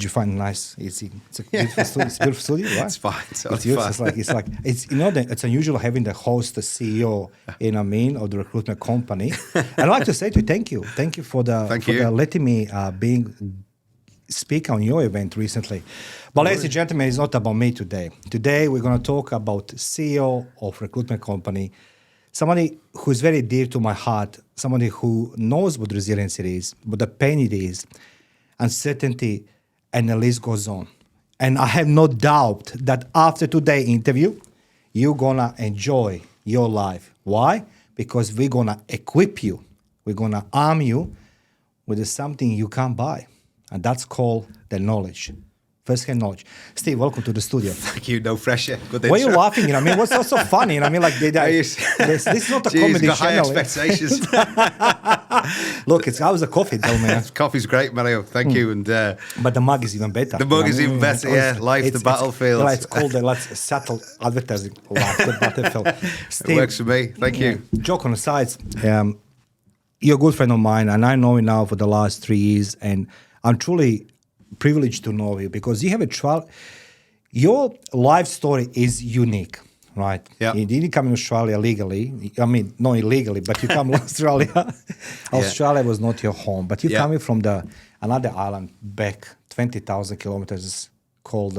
you find it nice? It's a beautiful studio. It's a beautiful studio, right? It's fine. It's it's unusual having the host, the CEO, of the recruitment company. I'd like to say to you, thank you for letting me speak on your event recently. But ladies and gentlemen, it's not about me today. Today we're going to talk about CEO of recruitment company, somebody who's very dear to my heart, somebody who knows what resilience it is, what the pain it is, uncertainty, and the list goes on. And I have no doubt that after today's interview, you're going to enjoy your life. Why? Because we're going to equip you. We're going to arm you with something you can't buy. And that's called the knowledge. First-hand knowledge. Steve, welcome to the studio. Thank you. No pressure. Good Why are you laughing? What's so funny? This is not a comedy got channel. High expectations. Look, how's the coffee, though, man? Coffee's great, Mario. Thank you. And but the mug is even better. The mug is even better. Yeah, life, the battlefield. It's called the subtle advertising. Life, the battlefield. Steve, it works for me. Thank you. Joke on the sides. You're a good friend of mine, and I know you now for the last 3 years, and I'm truly privileged to know you because you have a trial. Your life story is unique, right? Yeah. You didn't come in Australia legally. Not illegally, but you come to Australia. Australia was not your home, but you're coming from another island back 20,000 kilometers called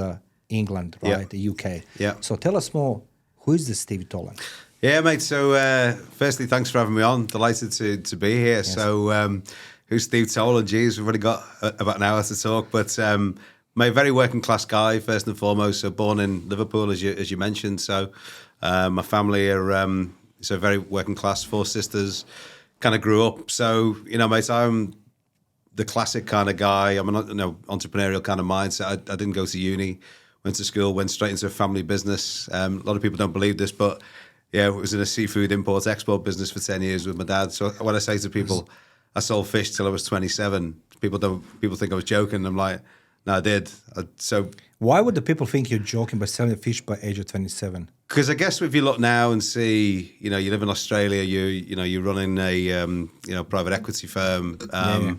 England, right? The UK. Yeah. So tell us more. Who is the Steve Tolen? Yeah, mate. So firstly, thanks for having me on. Delighted to be here. Yes. So who's Steve Tolen? Geez, we've already got about an hour to talk. But my very working class guy, first and foremost. So born in Liverpool, as you mentioned. So my family are so very working class. 4 sisters. Kind of grew up. So mate, I'm the classic kind of guy. I'm an entrepreneurial kind of mindset. I didn't go to uni. Went to school. Went straight into a family business. A lot of people don't believe this, but yeah, I was in a seafood import-export business for 10 years with my dad. So when I say to people, I sold fish till I was 27, people think I was joking. I'm like, no, I did. Why would the people think you're joking by selling fish by age of 27? Because I guess if you look now and see, you live in Australia, you're running a private equity firm. I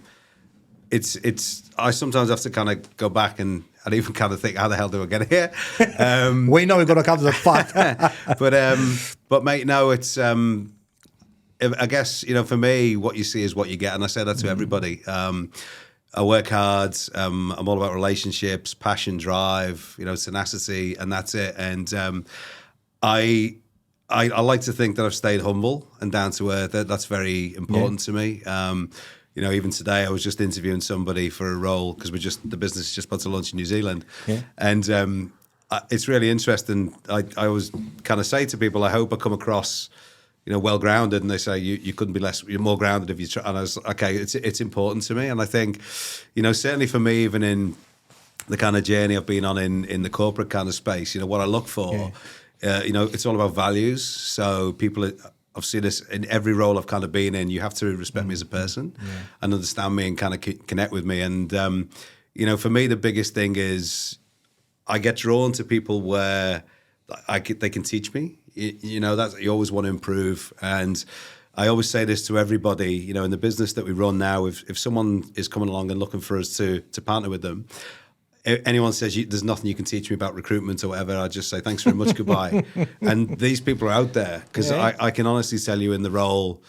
sometimes have to kind of go back and I'd even kind of think, how the hell do I get here? We know we're going to come to the fact. But mate, no, it's, I guess, for me, what you see is what you get. And I say that to everybody. I work hard. I'm all about relationships, passion, drive, tenacity, and that's it. And I like to think that I've stayed humble and down to earth. That's very important to me. Even today, I was just interviewing somebody for a role because the business is just about to launch in New Zealand. Yeah. And it's really interesting. I always kind of say to people, I hope I come across, well-grounded. And they say, you couldn't be you're more grounded if you try. And I was okay, it's important to me. And I think, certainly for me, even in the kind of journey I've been on in the corporate kind of space, what I look for, it's all about values. So I've seen this in every role I've kind of been in. You have to respect me as a person and understand me and kind of connect with me. And, for me, the biggest thing is I get drawn to people where they can teach me. That you always want to improve. And I always say this to everybody, in the business that we run now, if someone is coming along and looking for us to partner with them, anyone says there's nothing you can teach me about recruitment or whatever, I just say thanks very much, goodbye. And these people are out there because I can honestly tell you in the role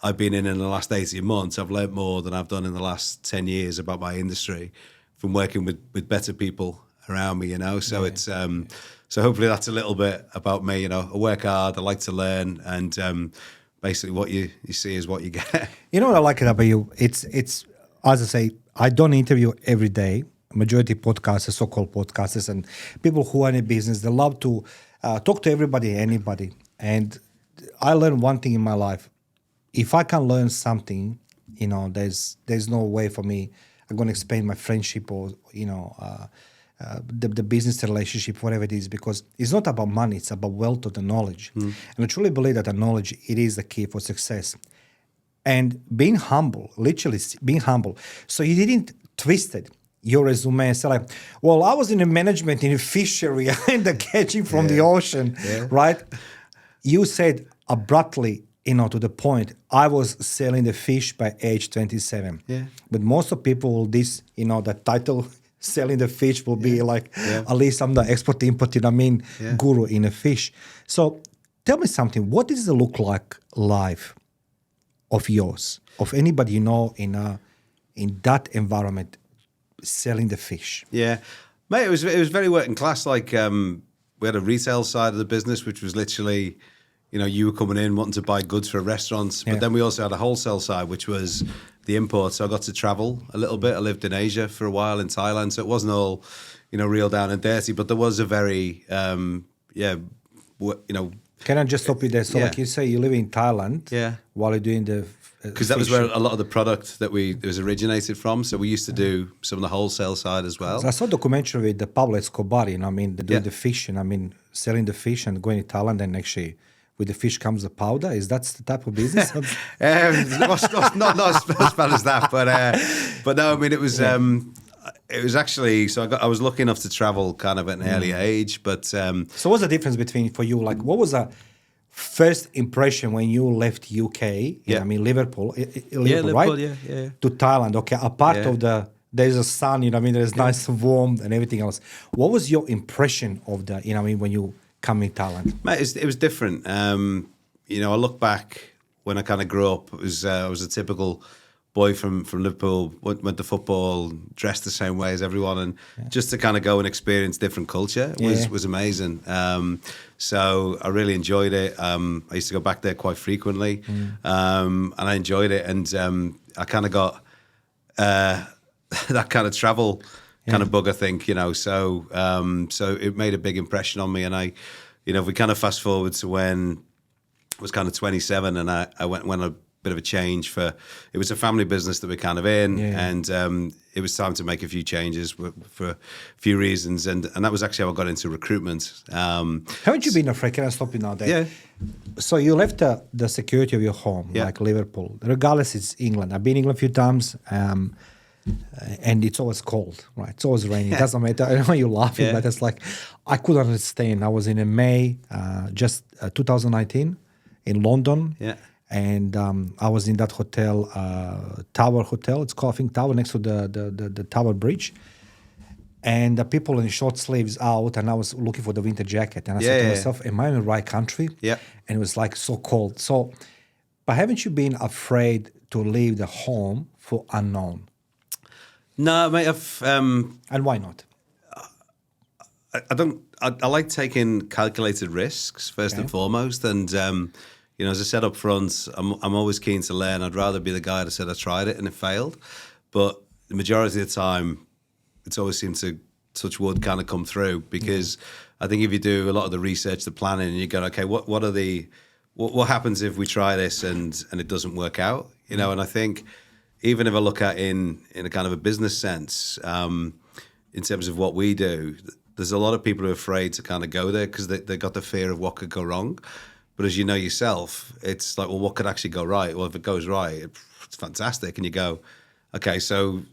I've been in the last 18 months, I've learned more than I've done in the last 10 years about my industry from working with better people around me, So it's so hopefully that's a little bit about me. I work hard, I like to learn, and basically what you see is what you get. You know what I like about you? It's as I say, I don't interview every day. Majority podcasters, so-called podcasters, and people who are in business, they love to talk to everybody, anybody. And I learned one thing in my life: if I can learn something, there's no way for me. I'm going to expand my friendship or the business relationship, whatever it is, because it's not about money; it's about wealth of the knowledge. And I truly believe that the knowledge it is the key for success. And being humble, literally being humble. So you didn't twist it. Your resume and say like, well, I was in the management in the fishery and the catching from the ocean, right? You said abruptly, to the point, I was selling the fish by age 27. Yeah. But most of people, the title selling the fish will be like, at least I'm the export import, guru in a fish. So tell me something. What does it look like life of yours, of anybody you know in that environment, selling the fish? Yeah, mate, it was very working class. Like we had a retail side of the business, which was literally, you were coming in wanting to buy goods for restaurants, but then we also had a wholesale side, which was the import. So I got to travel a little bit. I lived in Asia for a while, in Thailand, so it wasn't all, real down and dirty, but there was a very, Can I just stop you there? So like you say, you live in Thailand while you're doing the because that was where a lot of the product that it was originated from. So we used to do some of the wholesale side as well. So I saw a documentary with the Pablo Escobar, they're doing the fish and selling the fish and going to Thailand, and actually with the fish comes the powder. Is that the type of business? not as bad as that, but no, it was it was actually, so I was lucky enough to travel kind of at an early age, but so what's the difference between, for you, like what was the first impression when you left UK, Liverpool, right? Yeah. To Thailand, okay, apart of there's a sun, there's nice warm and everything else. What was your impression of the, when you come in Thailand? Mate, it was different. I look back when I kind of grew up, I was a typical boy from Liverpool, went to football, dressed the same way as everyone, and just to kind of go and experience different culture was amazing. So I really enjoyed it. I used to go back there quite frequently, and I enjoyed it. And I kind of got that kind of travel kind of bug, I think. So it made a big impression on me. And I, if we kind of fast forward to when I was kind of 27, and I went a bit of a change it was a family business that we're kind of in, and it was time to make a few changes for a few reasons, and that was actually how I got into recruitment. Haven't you been afraid? Can I stop you now there? Yeah. So you left the security of your home, like Liverpool. Regardless, it's England. I've been in England a few times, and it's always cold, right? It's always raining. It doesn't matter. I know you're laughing, but it's like, I couldn't understand. I was in May, 2019, in London. Yeah. And I was in that hotel, Tower Hotel. It's called, I think, Tower, next to the Tower Bridge. And the people in short sleeves out, and I was looking for the winter jacket. And I said to myself, am I in the right country? Yeah. And it was like so cold. So, but haven't you been afraid to leave the home for unknown? No, mate, and why not? I don't. I like taking calculated risks first and foremost, and as I said up front, I'm always keen to learn. I'd rather be the guy that said I tried it and it failed, but the majority of the time, it's always seemed to, touch wood, kind of come through, because I think if you do a lot of the research, the planning, and you go, okay, what happens if we try this and it doesn't work out, And I think even if I look at in a kind of a business sense, in terms of what we do, there's a lot of people who are afraid to kind of go there because they got the fear of what could go wrong. But as you know yourself, it's like, well, what could actually go right? Well, if it goes right, it's fantastic. And you go, okay, so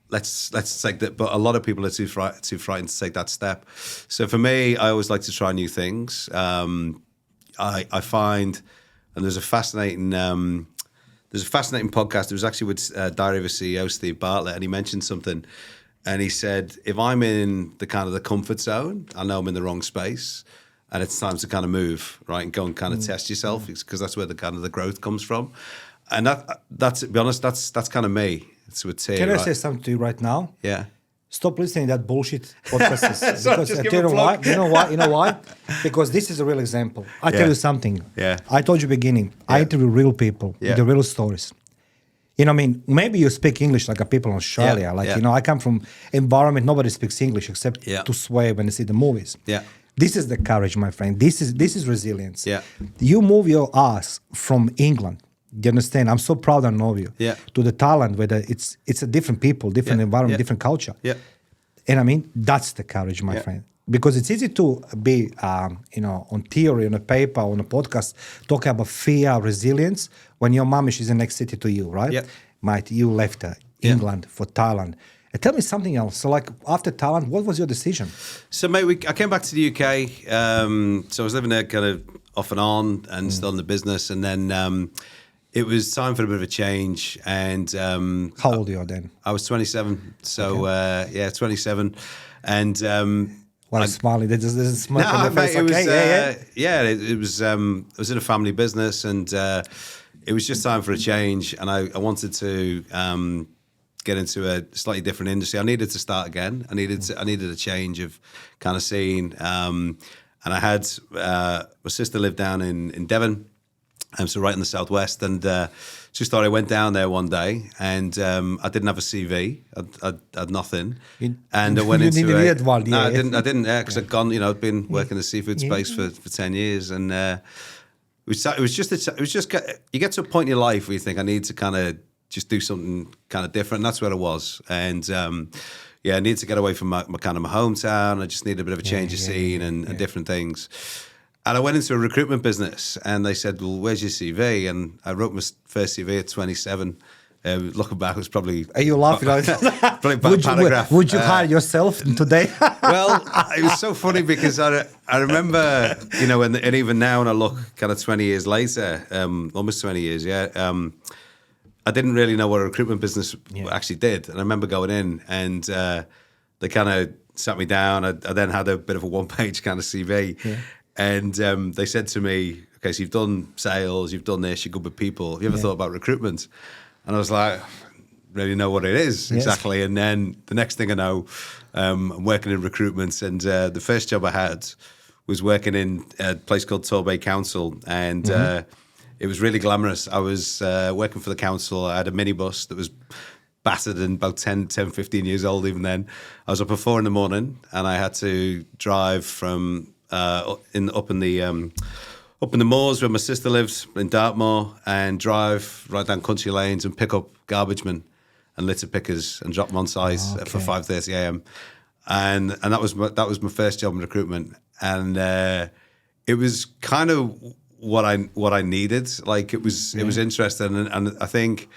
let's take that. But a lot of people are too frightened to take that step. So for me, I always like to try new things. I find, and there's a fascinating podcast. It was actually with Diary of a CEO, Steve Bartlett, and he mentioned something. And he said, if I'm in the kind of the comfort zone, I know I'm in the wrong space. And it's time to kind of move, right, and go and kind of test yourself, because that's where the kind of the growth comes from. And that's to be honest, that's kind of me. It's with T. Can I say something to you right now? Yeah. Stop listening to that bullshit podcast. Sorry, just give a plug. You know why? Because this is a real example. I tell you something. Yeah. I told you beginning. I interview real people with the real stories. Maybe you speak English like a people in Australia. I come from environment, nobody speaks English except to swear when they see the movies. Yeah. This is the courage, my friend. This is resilience. Yeah. You move your ass from England. Do you understand? I'm so proud and know you. Yeah. To the Thailand, where it's a different people, different environment, different culture. Yeah. And that's the courage, my friend. Because it's easy to be, on theory, on a paper, on a podcast, talking about fear, resilience, when your mom is in the next city to you, right? Yeah. Mate, you left England for Thailand. And tell me something else. So, after Thailand, what was your decision? So, mate, I came back to the UK. So I was living there kind of off and on and still in the business. And then it was time for a bit of a change. And how old are you then? I was 27. So yeah, 27. And smiling. There's a smile no, on the face. It was, it was in a family business, and it was just time for a change. And I wanted to get into a slightly different industry. I needed to start again. I needed a change of kind of scene. And I had my sister lived down in Devon, so right in the southwest, and just thought I went down there one day, and I didn't have a CV. I had nothing, and I went into needed one. No, I didn't. Because I'd gone. I'd been working in the seafood space for 10 years, and it was just you get to a point in your life where you think I need to kind of just do something kind of different. And that's where I was, and I needed to get away from my hometown. I just needed a bit of a change of scene and different things. And I went into a recruitment business, and they said, "Well, where's your CV?" And I wrote my first CV at 27. Looking back, it was probably... Are you laughing? Probably about a paragraph. Would you hire yourself today? Well, it was so funny because I remember, and even now when I look kind of 20 years later, almost 20 years, I didn't really know what a recruitment business actually did. And I remember going in, and they kind of sat me down. I then had a bit of a one-page kind of CV. Yeah. And they said to me, "Okay, so you've done sales, you've done this, you're good with people. Have you ever thought about recruitment?" And I was like, really know what it is exactly. And then the next thing I know, I'm working in recruitment. And the first job I had was working in a place called Torbay Council. And it was really glamorous. I was working for the council. I had a minibus that was battered and about 10, 15 years old even then. I was up at 4 a.m, and I had to drive from... up in the moors where my sister lives in Dartmoor, and drive right down country lanes and pick up garbage men and litter pickers and drop them on site for 5:30 a.m. And that was my first job in recruitment, and it was kind of what I needed. Like it was interesting, and I think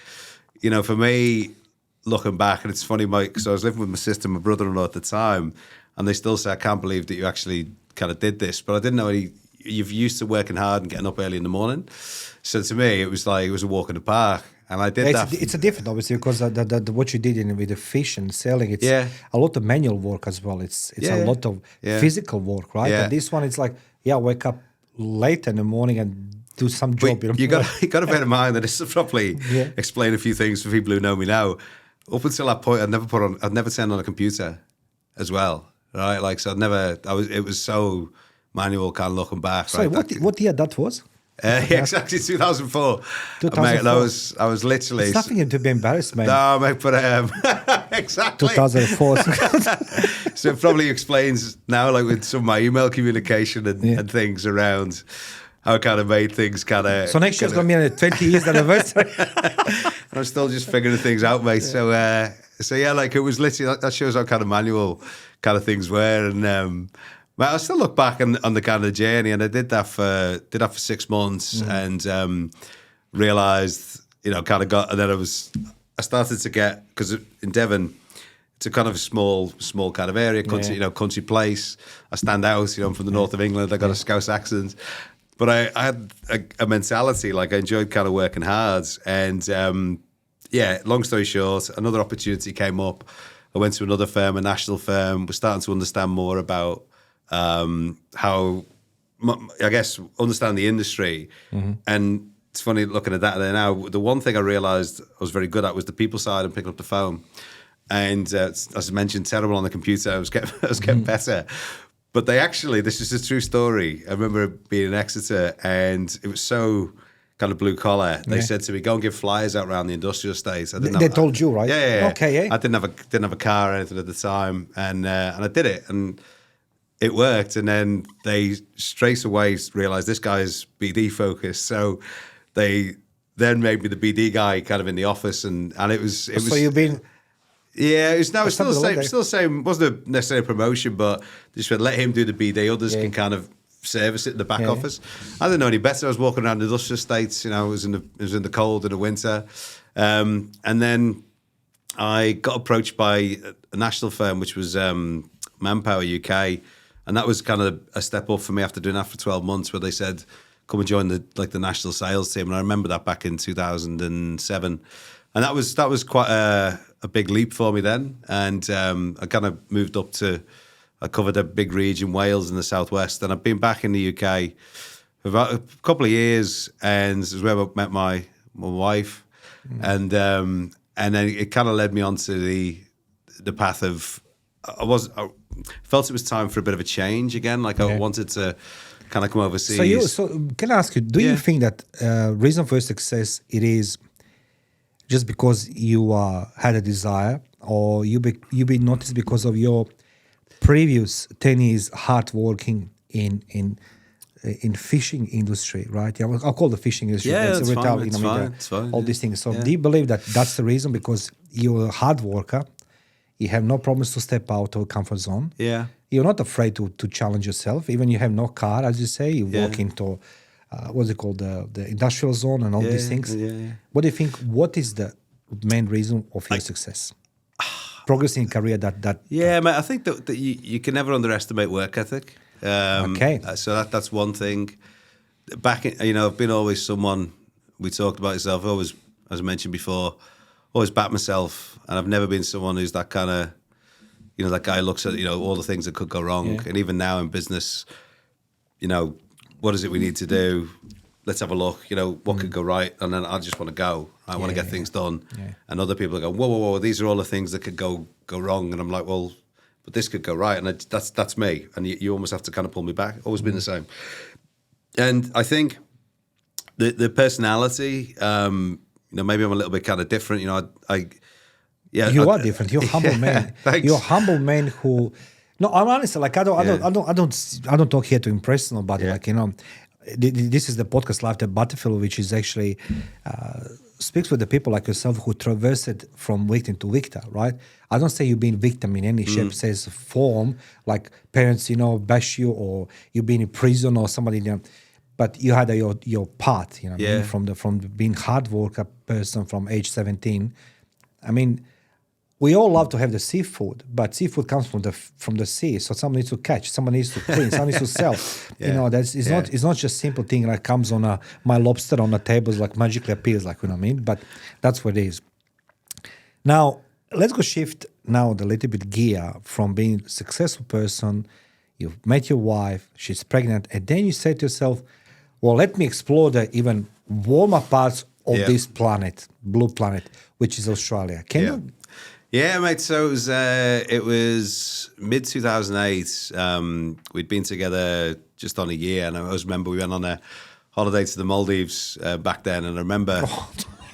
for me looking back, and it's funny, Mike, because I was living with my sister and my brother-in-law at the time, and they still say, "I can't believe that you actually kind of did this," but I didn't know you've used to working hard and getting up early in the morning. So to me, it was like it was a walk in the park, and I did that. It's a different, obviously, because what you did with the fish and selling, it's a lot of manual work as well. It's a lot of physical work, right? And this one, it's like wake up late in the morning and do some job. You got to bear in mind that this will probably explain a few things for people who know me now. Up until that point, I'd never turned on a computer as well. Right, like so. It was so manual, kind of looking back. Sorry, right? what year that was? Exactly, 2004. 2004. Mate, I was literally. It's nothing to be embarrassed, mate. No, mate, but exactly. 2004. So it probably explains now, like with some of my email communication and things around how I kind of made things kind of. So next year's going to be a 20 years anniversary. I'm still just figuring things out, mate. So like it was literally that shows how kind of manual kind of things were, and I still look back on the kind of journey, and I did that for 6 months, and realised kind of got, and then I started to get, because in Devon it's a kind of a small kind of area, country country place. I stand out, I'm from the north of England. I got a Scouse accent. But I had a mentality, like I enjoyed kind of working hard. And long story short, another opportunity came up. I went to another firm, a national firm. We're starting to understand more about how, I guess, understand the industry. And it's funny looking at that there now. The one thing I realised I was very good at was the people side and picking up the phone. And as I mentioned, terrible on the computer. I was getting better. But they actually, this is a true story. I remember being in Exeter, and it was so kind of blue collar. They said to me, "Go and give flyers out around the industrial estate." They told you, right? Yeah. Okay, yeah. I didn't have a car or anything at the time, and I did it, and it worked. And then they straight away realised this guy's BD focused, so they then made me the BD guy, kind of in the office, and it was. So you've been. Yeah, it's still the same. Wasn't necessarily a promotion, but just let him do the BD. Others can kind of service it in the back office. I didn't know any better. I was walking around the industrial estates. It was in the cold in the winter, and then I got approached by a national firm, which was Manpower UK, and that was kind of a step up for me after doing that for 12 months, where they said, come and join the national sales team. And I remember that back in 2007, and that was quite a big leap for me then. And I kind of moved up to, I covered a big region, Wales and the southwest, and I've been back in the UK for about a couple of years, and this is where I met my wife, and then it kind of led me onto the path of I felt it was time for a bit of a change again. Like I wanted to kind of come overseas. So can I ask you? Do you think that reason for your success it is just because you had a desire, or you been noticed because of your previous 10 years hard working in fishing industry, right? Yeah, I'll call the fishing industry. Yeah, it's fine. It's fine. All these things. So do you believe that that's the reason? Because you're a hard worker, you have no problems to step out of a comfort zone. Yeah. You're not afraid to challenge yourself. Even you have no car, as you say, you walk into, what's it called, the industrial zone and all these things. Yeah. What do you think, what is the main reason of your success? Progressing in career that mate, I think that you can never underestimate work ethic. So that's one thing. Back in, I've been always someone, we talked about yourself, always, as I mentioned before, always back myself, and I've never been someone who's that kind of, that guy looks at, all the things that could go wrong. Yeah. And even now in business, what is it we need to do? Let's have a look, what could go right? And then I just want to go. I want to get things done. Yeah. And other people go, whoa, these are all the things that could go wrong. And I'm like, well, but this could go right. And that's me. And you almost have to kind of pull me back. Always been the same. And I think the personality, maybe I'm a little bit kind of different. You are different. You're a humble man. You're a humble man who. No, I'm honestly like I don't talk here to impress nobody. Yeah. Like this is the podcast Life at Battlefield, which is actually speaks with the people like yourself who traverse it from victim to victor. Right? I don't say you've been victim in any shape, says form. Like parents, bash you, or you've been in prison, or somebody. But you had your path. From being hard worker person from age 17. I mean, we all love to have the seafood, but seafood comes from the sea. So someone needs to catch, someone needs to clean, someone needs to sell. It's not just simple thing like comes on my lobster on the tables like magically appears, like But that's what it is. Now let's go shift now the little bit gear from being a successful person. You've met your wife, she's pregnant, and then you say to yourself, well, let me explore the even warmer parts of this planet, blue planet, which is Australia. Can you? Yeah, mate. So it was mid 2008. We'd been together just on a year, and I always remember we went on a holiday to the Maldives back then. And I remember,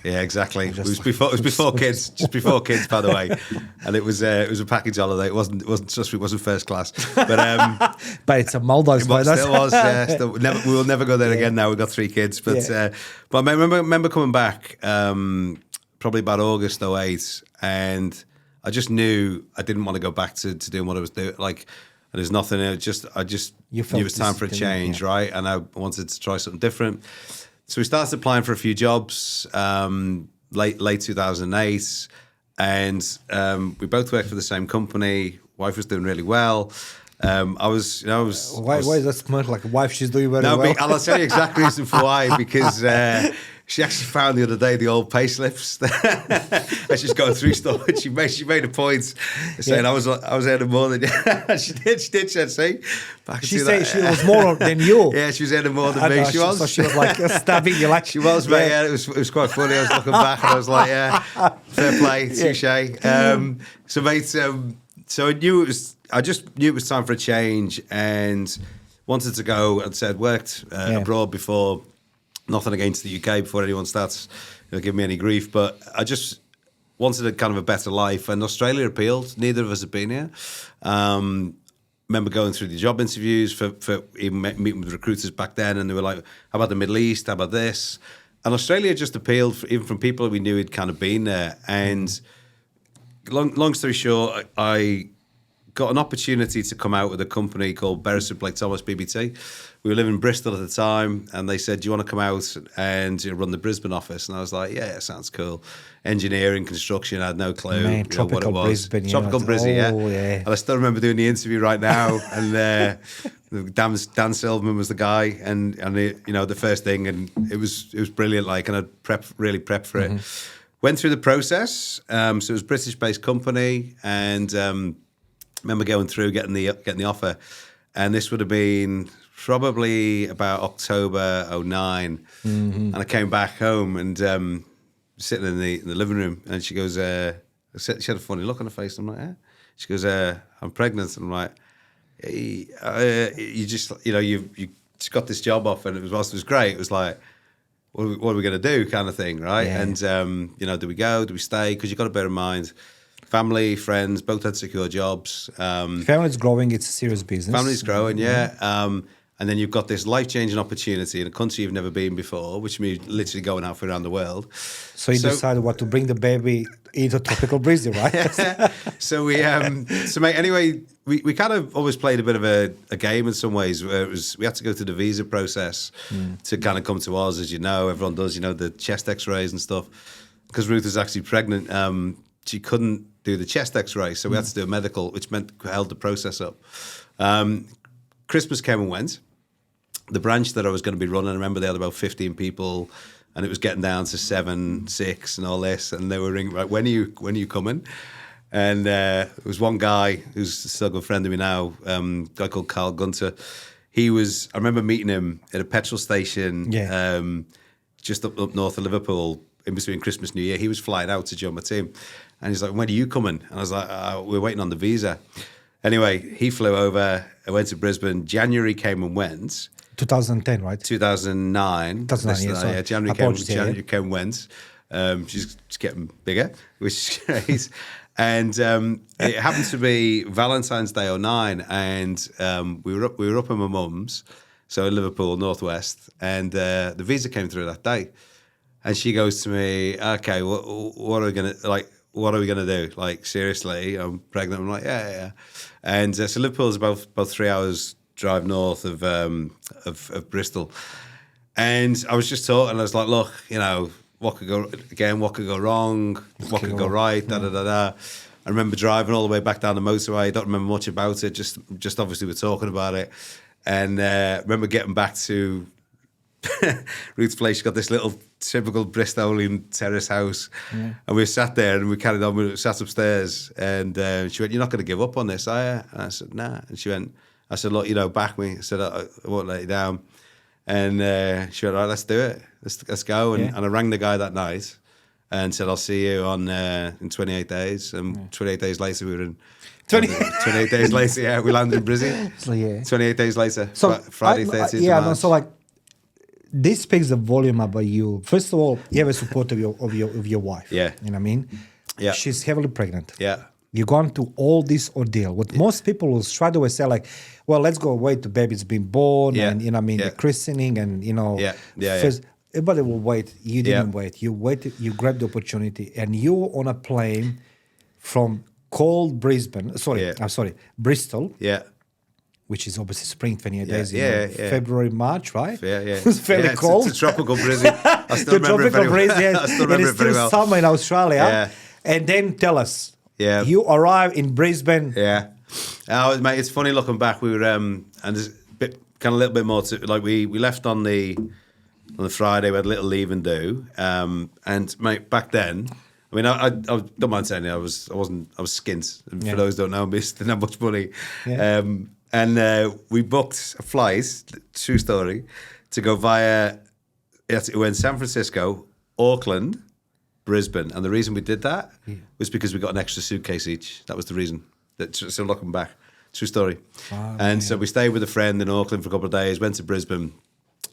yeah, exactly. It was before kids, just before kids, by the way. And it was a package holiday. It wasn't first class, but it's a Maldives. But still was. We will never go there again. Now we've got 3 kids, but I remember coming back. Probably about August 2008, and I just knew I didn't want to go back to doing what I was doing. Like, there's nothing. I just knew it was time for a change, right? And I wanted to try something different. So we started applying for a few jobs late 2008, and we both worked for the same company. Wife was doing really well. I was. Why is that smart? Like, wife, she's doing very well. And I'll tell you exactly the reason for why. Because she actually found the other day the old pay slips. And she's going through stuff. And she made a point saying I was earning more than you. She did. She said, "See." She said she was more than you. Yeah, she was earning more than me. She was. So she was like stabbing you. Like she was, mate. Yeah, it was quite funny. I was looking back and I was like, "Yeah, fair play, touche." So, mate. So I just knew it was time for a change, and wanted to go. And said worked abroad before. Nothing against the UK before anyone starts giving me any grief, but I just wanted a kind of a better life, and Australia appealed. Neither of us had been here. Remember going through the job interviews for even meeting with recruiters back then, and they were like, "How about the Middle East? How about this?" And Australia just appealed, even from people we knew had kind of been there. And long story short, I got an opportunity to come out with a company called Bekes Blake Thomas BBT. We were living in Bristol at the time, and they said, "Do you want to come out and run the Brisbane office?" And I was like, "Yeah, sounds cool." Engineering, construction, I had no clue Tropical what it was. Brisbane, Tropical Brisbane, yeah. And I still remember doing the interview right now, and Dan Silverman was the guy, and the first thing, and it was brilliant. Like, and I really prepped for it. Went through the process. So it was a British-based company, and remember going through getting the offer, and this would have been probably about October 2009, and I came back home and sitting in the living room, and she goes, she had a funny look on her face. I'm like, "Eh?" She goes, "I'm pregnant." And I'm like, "You just you just got this job off, and whilst it was great, it was like, what are we going to do, kind of thing, right?" Yeah. And do we go? Do we stay? Because you got to bear in mind, family, friends, both had secure jobs. Family's growing; it's a serious business. Family's growing, yeah. And then you've got this life-changing opportunity in a country you've never been before, which means literally going halfway around the world. So you decided what to bring the baby into tropical Brisbane, right? So mate, anyway, we kind of always played a bit of a game in some ways. Where we had to go through the visa process to kind of come to us, as you know, everyone does, the chest X-rays and stuff. Because Ruth was actually pregnant, she couldn't do the chest X-ray, so we had to do a medical, which held the process up. Christmas came and went. The branch that I was going to be running, I remember they had about 15 people, and it was getting down to 7, 6, and all this. And they were ringing, right, when are you coming? And there was one guy who's still a good friend of me now, a guy called Carl Gunter. I remember meeting him at a petrol station, just up north of Liverpool, in between Christmas and New Year. He was flying out to join my team, and he's like, "When are you coming?" And I was like, "We're waiting on the visa." Anyway, he flew over. I went to Brisbane. January came and went. 2010, right? 2009. 2009, yeah. January came and went. She's getting bigger, which is great. And it happened to be Valentine's Day 2009, and we were up at my mum's, so in Liverpool, Northwest, and the visa came through that day. And she goes to me, "Okay, what are we gonna do? Like, seriously, I'm pregnant." I'm like, yeah. And so Liverpool is about 3 hours drive north of Bristol. And I was just talking, I was like, "Look, what could go wrong, what could go right, da. I remember driving all the way back down the motorway. I don't remember much about it, just obviously we're talking about it. And I remember getting back to Ruth's place. She got this little typical Bristolian terrace house, and we sat there and we carried on. We sat upstairs, and she went, "You're not going to give up on this, are you?" And I said, "Nah." And she went, I said, "Look, back me." I said, I won't let you down." And she went, "All right, let's do it. Let's go." And I rang the guy that night and said, "I'll see you in 28 days." And 28 days later, we were in. 28 days later, we landed in Brisbane. So, 28 days later, so Friday, 13th of March. So like, this speaks the volume about you. First of all, you have a support of your wife. Yeah. You know what I mean? Yeah. She's heavily pregnant. Yeah. You've gone through all this ordeal. What most people will straight away say, like, "Well, let's go wait till baby's been born," and the christening, and first, everybody will wait. You didn't wait. You waited. You grabbed the opportunity, and you were on a plane from cold Brisbane. Bristol. Yeah. Which is obviously spring, 28 Yeah, days. February, March, right? Yeah. It's fairly cold. It's a tropical Brisbane. I still remember it very well. I still remember it very well. It's still summer in Australia. Yeah. And then tell us. Yeah. You arrive in Brisbane. Yeah. Mate, it's funny looking back. We were, and there's a little bit more to, like, we left on the Friday. We had a little leave and do. And mate, back then, I mean, I don't mind saying it. I was skint. And for those who don't know, I didn't have much money. Yeah. And we booked a flight, true story, to go via. It went San Francisco, Auckland, Brisbane, and the reason we did that was because we got an extra suitcase each. That was the reason. So looking back, true story. So we stayed with a friend in Auckland for a couple of days, went to Brisbane,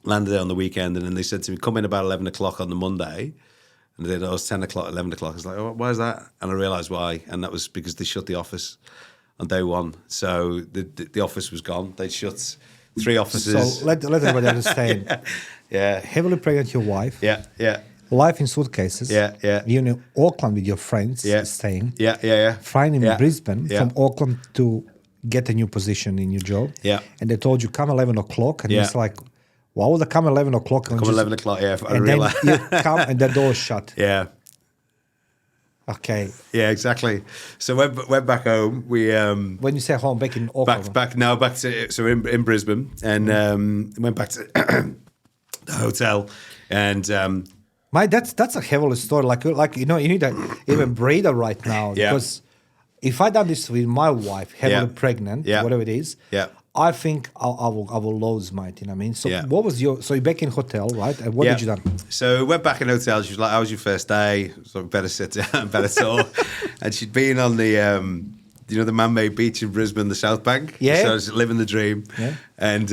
landed there on the weekend, and then they said to me, "Come in about 11 o'clock on the Monday." And they said, "Oh, it's 10 o'clock, 11 o'clock." I was like, "Oh, why is that?" And I realised why, and that was because they shut the office on day one. So the office was gone. They'd shut 3 offices. So let everybody understand. Yeah. Heavily pregnant, your wife. Yeah. life in suitcases. Yeah. You're in Auckland with your friends staying. Yeah. Flying in Brisbane Yeah. from Auckland to get a new position in your job. Yeah. And they told you come 11 o'clock, and it's like, why would I come 11 o'clock? Come 11 o'clock, yeah. And then you come and the door's shut. Yeah. Okay. Yeah, exactly. So went back home. We when you say home, back in Auckland. back to so in Brisbane, and went back to the hotel, and Mate, that's a heavy story. Like you need to even breather right now, because if I done this with my wife, heavily pregnant, whatever it is, I think I will lose, mate. You know what I mean? So what was so you're back in hotel, right? And what did you done? So went back in hotel. She was like, "How was your first day?" So better sit down, better talk. And she'd been on the the man-made beach in Brisbane, the South Bank. Yeah. So I was living the dream. Yeah. And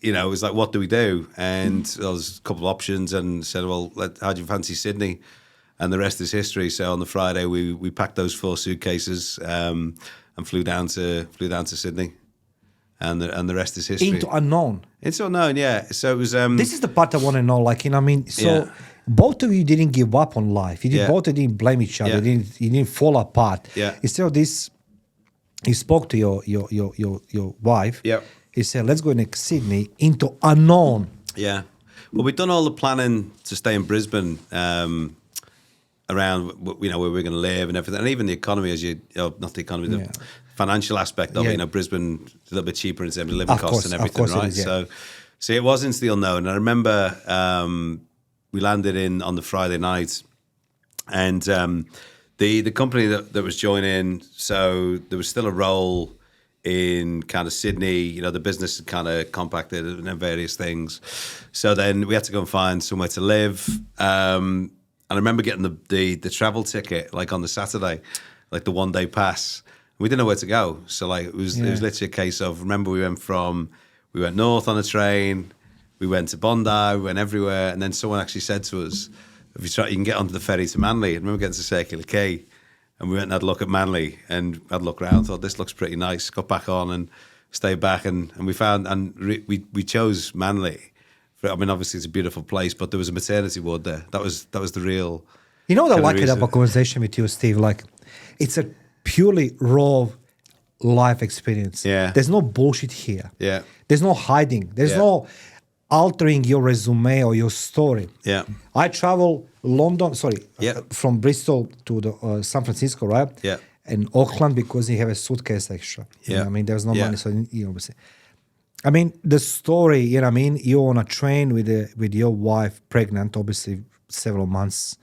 it was like, what do we do? And there was a couple of options, and said, well, how do you fancy Sydney? And the rest is history. So on the Friday, we packed those 4 suitcases and flew down to Sydney, and the rest is history. Into unknown. It's unknown, yeah. So it was. This is the part I want to know. Like, you know what I mean? So both of you didn't give up on life. You both didn't blame each other. You didn't fall apart. Yeah. Instead of this, you spoke to your wife. Yeah. He said, let's go next Sydney into unknown. Yeah. Well, we'd done all the planning to stay in Brisbane around, where we're going to live and everything. And even the economy, not the economy, the financial aspect of it. Brisbane is a little bit cheaper in terms of living costs and everything, right? So it was into the unknown. And I remember we landed on the Friday night, and the company that was joining, so there was still a role in kind of Sydney, the business had kind of compacted and various things. So then we had to go and find somewhere to live. And I remember getting the travel ticket, like on the Saturday, like the 1-day pass. We didn't know where to go. So like it was literally a case of, remember we went north on a train, we went to Bondi, we went everywhere. And then someone actually said to us, if you can get onto the ferry to Manly. I remember getting to Circular Quay. And we went and had a look at Manly, and had a look around, thought this looks pretty nice, got back on and stayed back, and we found, and we chose Manly. Obviously it's a beautiful place, but there was a maternity ward there. That was the real. You know what I like about conversation with you, Steve? Like, it's a purely raw life experience. Yeah. There's no bullshit here. Yeah. There's no hiding. There's no altering your resume or your story. Yeah. I travel from Bristol to the San Francisco, right? Yeah. And Auckland, because you have a suitcase extra. You know what I mean? There's no money, so obviously. I mean, the story, you're on a train with your wife, pregnant, obviously several months.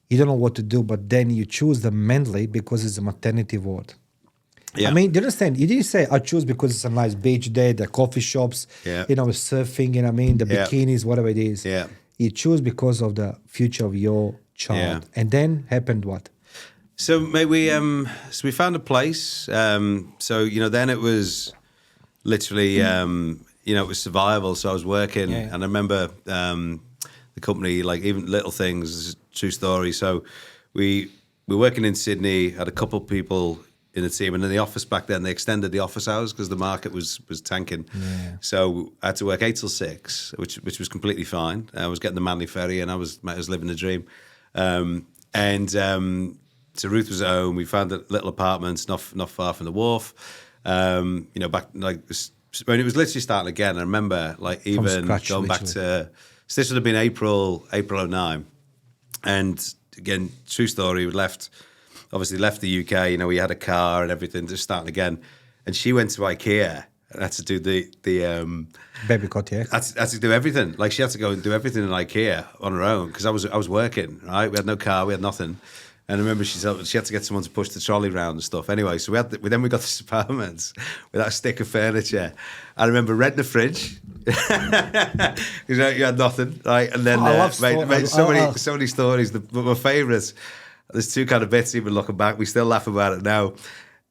You don't know what to do, but then you choose the Manly because it's a maternity ward. Yeah. I mean, do you understand? You didn't say, I choose because it's a nice beach day, the coffee shops, surfing, the bikinis, whatever it is. Yeah. You choose because of the future of your child. Yeah. And then happened what? So maybe we found a place. Then it was literally, it was survival. So I was working, and I remember the company, like even little things, this is a true story. So we were working in Sydney, had a couple of people in the team, and in the office back then, they extended the office hours because the market was tanking. Yeah. So I had to work 8 till 6, which was completely fine. I was getting the Manly ferry, and I was living the dream. So Ruth was at home. We found a little apartment not far from the wharf. Back like when it was literally starting again. I remember like even scratch, going back to, so this would have been April 09, and again, true story. We left the UK. We had a car and everything, just starting again. And she went to IKEA and had to do the baby cot, yeah. Had to do everything. Like she had to go and do everything in IKEA on her own because I was working. Right, we had no car, we had nothing. And I remember she had to get someone to push the trolley around and stuff. Anyway, so we got this apartment with that stick of furniture. I remember renting a fridge because you had nothing, right? And then so many stories. But my favourites. There's 2 kind of bits. Even looking back, we still laugh about it now.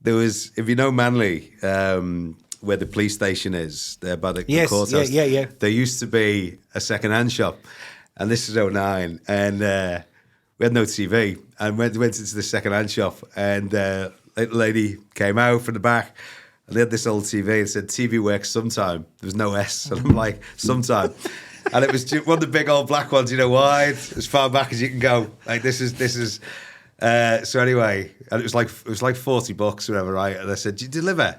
There was, if you know Manly, where the police station is, there by the courthouse. Yeah. There used to be a second-hand shop, and this is 09, and we had no TV, and went into the second-hand shop, and a lady came out from the back, and they had this old TV, and said, TV works sometime. There was no S, and I'm like, sometime. And it was one of the big old black ones, wide, as far back as you can go. Like this is. So anyway, and it was like $40 or whatever, right? And I said, "Do you deliver?"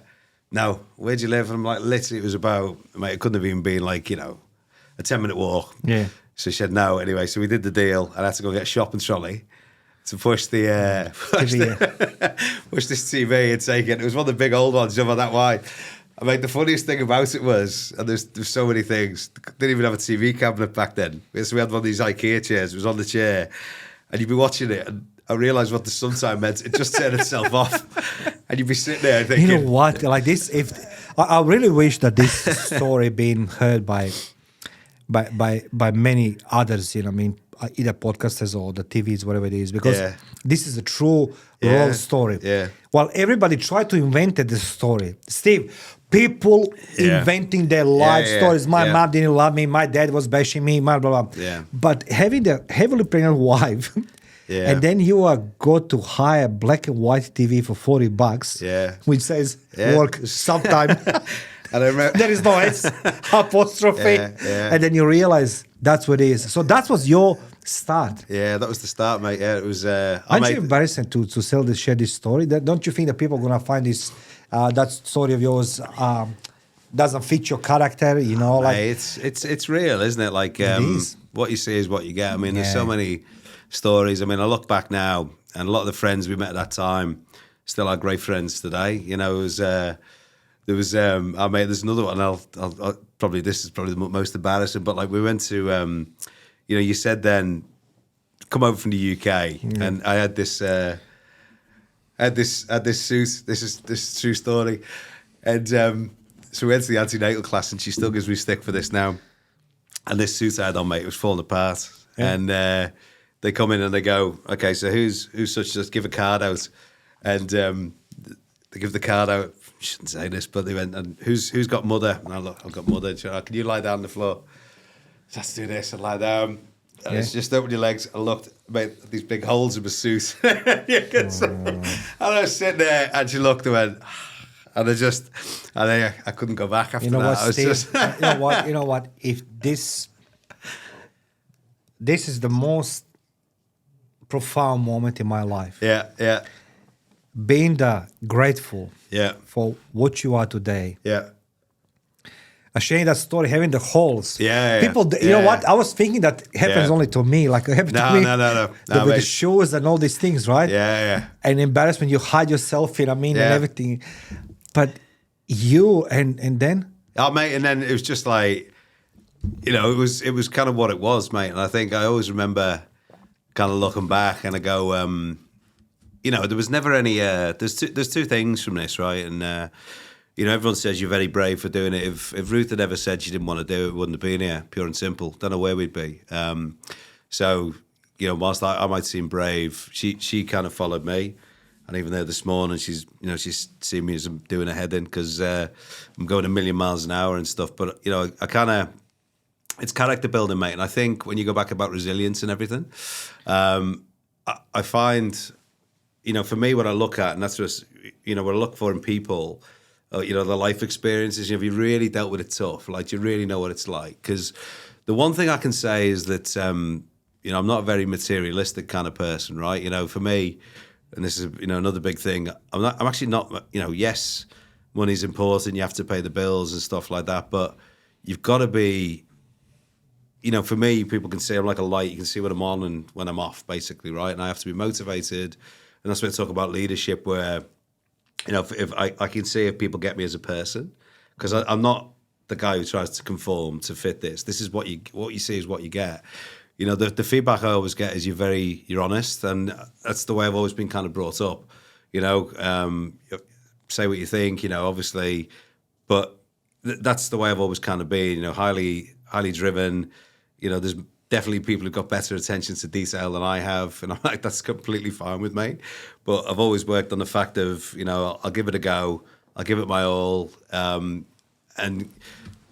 "No." "Where'd you live?" And I'm like, literally, it was about, mate, it couldn't have even been like, a 10-minute walk. Yeah. So she said no. Anyway, so we did the deal, and I had to go get a shopping trolley to push push this TV and take it. It was one of the big old ones, about that wide. I mean, the funniest thing about it was, and there's so many things, didn't even have a TV cabinet back then. So we had one of these IKEA chairs. It was on the chair, and you'd be watching it, and I realised what the sunshine meant. It just turned itself off, and you'd be sitting there thinking, you know what? Like this, I really wish that this story been heard by many others. I mean, either podcasters or the TVs, whatever it is, because this is a true raw story. Yeah. Well, everybody tried to invent this story. Steve, people inventing their life stories. My mom didn't love me. My dad was bashing me. Blah blah blah. Yeah. But having the heavily pregnant wife. Yeah. And then you are go to hire black and white TV for $40, which says work sometime. And I remember there is no S apostrophe, and then you realize that's what it is. So that was your start. Yeah, that was the start, mate. Yeah, it was. Aren't you embarrassing to share this story? Don't you think that people are gonna find this that story of yours doesn't fit your character? Mate, it's real, isn't it? Like it is. What you see is what you get. I mean, there's so many stories. I mean, I look back now, and a lot of the friends we met at that time still are great friends today. It was there's another one. I'll probably, this is probably the most embarrassing, but like we went to you said then come over from the UK, and I had this suit. This is true story, and so we went to the antenatal class, and she still gives me stick for this now. And this suit I had on, mate, it was falling apart, and they come in and they go, "Okay, so who's such? Just give a card out," and they give the card out. I shouldn't say this, but they went, "And who's got mother?" And I've got mother. And she went, "Can you lie down on the floor?" So let's do this and lie down. And it's just open your legs. I looked, mate, these big holes in my suit. And I was sitting there, and she looked and went, and I couldn't go back after that. What, I was Steve? just You know what? If this is the most profound moment in my life. Yeah. Being grateful for what you are today. Yeah. Sharing that story, having the holes. People, you know what? I was thinking that happens only to me. Like it happened to me. No, with the shoes and all these things, right? Yeah. And embarrassment, you hide yourself in, and everything. But you, and then? Oh, mate, and then it was just like, it was kind of what it was, mate. And I think I always remember kind of looking back and I go, there was never any, there's two things from this, right? And, everyone says you're very brave for doing it. If Ruth had ever said she didn't want to do it, we wouldn't have been here, pure and simple. Don't know where we'd be. So, whilst I might seem brave, she kind of followed me. And even there this morning, she's seen me as I'm doing a head-in because I'm going a million miles an hour and stuff. But, I kind of, it's character building, mate. And I think when you go back about resilience and everything, I find, for me, what I look at, and that's just, what I look for in people, the life experiences, if you really dealt with it tough, like you really know what it's like. Because the one thing I can say is that, I'm not a very materialistic kind of person, right? For me, and this is, another big thing, I'm actually not, yes, money's important, you have to pay the bills and stuff like that, but you've got to be, for me, people can see I'm like a light, you can see when I'm on and when I'm off, basically, right? And I have to be motivated. And that's when I talk about leadership where, if I can see if people get me as a person, because I'm not the guy who tries to conform to fit this. This is what you see is what you get. The feedback I always get is you're honest, and that's the way I've always been kind of brought up. Say what you think, obviously, but that's the way I've always kind of been. Highly driven. There's definitely people who've got better attention to detail than I have, and I'm like, that's completely fine with me. But I've always worked on the fact of, I'll give it a go, I'll give it my all, and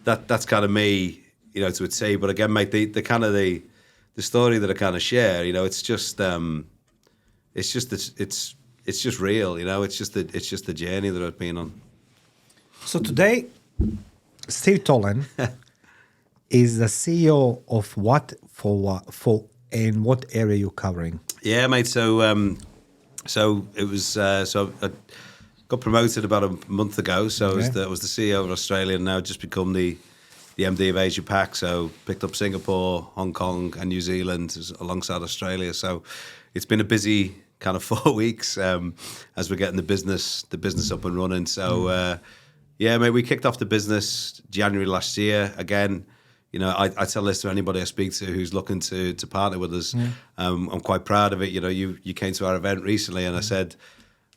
that's kind of me, to a T. But again, mate, the kind of the story that I kind of share, it's just real, it's just the journey that I've been on. So today, Steve Tolen is the CEO of what for and what area you're covering? Yeah, mate. So it was so I got promoted about a month ago. So I was the CEO of Australia, and now just become the MD of Asia Pac. So picked up Singapore, Hong Kong, and New Zealand alongside Australia. So it's been a busy kind of 4 weeks as we're getting the business up and running. So yeah, mate, we kicked off the business January last year. Again, you know, I tell this to anybody I speak to who's looking to partner with us. I'm quite proud of it. You know, you came to our event recently, and I said,